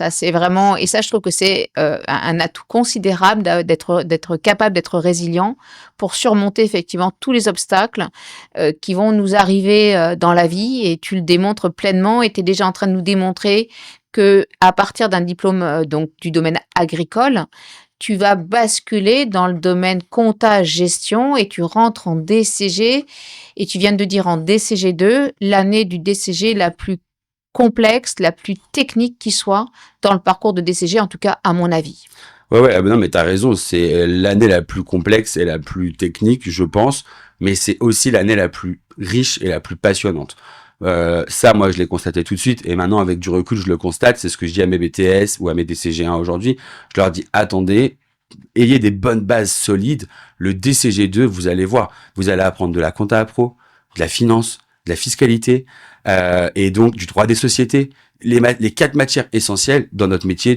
Ça, c'est vraiment et ça, je trouve que c'est, un atout considérable d'être capable d'être résilient pour surmonter effectivement tous les obstacles, qui vont nous arriver, dans la vie et tu le démontres pleinement et tu es déjà en train de nous démontrer que à partir d'un diplôme, donc du domaine agricole, tu vas basculer dans le domaine compta gestion et tu rentres en DCG et tu viens de dire en DCG2, l'année du DCG la plus complexe, la plus technique qui soit dans le parcours de DCG, en tout cas à mon avis. Ouais, ouais, ah bah non, mais t'as raison, c'est l'année la plus complexe et la plus technique, je pense, mais c'est aussi l'année la plus riche et la plus passionnante. Ça, moi, je l'ai constaté tout de suite, et maintenant, avec du recul, je le constate, c'est ce que je dis à mes BTS ou à mes DCG1 aujourd'hui. Je leur dis, attendez, ayez des bonnes bases solides. Le DCG2, vous allez voir, vous allez apprendre de la compta pro, de la finance, de la fiscalité, et donc du droit des sociétés. Les 4 matières essentielles dans notre métier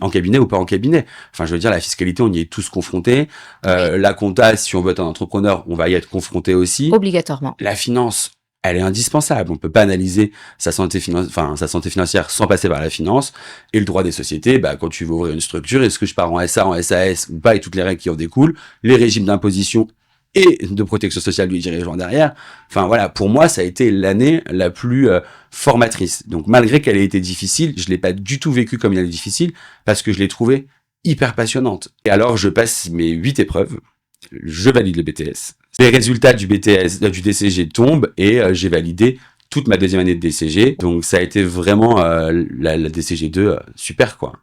en cabinet ou pas en cabinet. Enfin, je veux dire, la fiscalité, on y est tous confrontés. Oui, La compta, si on veut être un entrepreneur, on va y être confronté aussi. obligatoirement. La finance, elle est indispensable. On peut pas analyser sa santé financière sans passer par la finance. Et le droit des sociétés, bah, quand tu veux ouvrir une structure, est-ce que je pars en SA, en SAS ou pas, et toutes les règles qui en découlent, les régimes d'imposition et de protection sociale du dirigeant derrière. Enfin voilà, pour moi, ça a été l'année la plus formatrice. Donc malgré qu'elle ait été difficile, je l'ai pas du tout vécue comme une année difficile parce que je l'ai trouvée hyper passionnante. Et alors, je passe mes 8 épreuves, je valide le BTS. Les résultats du BTS, du DCG tombent et j'ai validé toute ma deuxième année de DCG. Donc ça a été vraiment la DCG2 super quoi.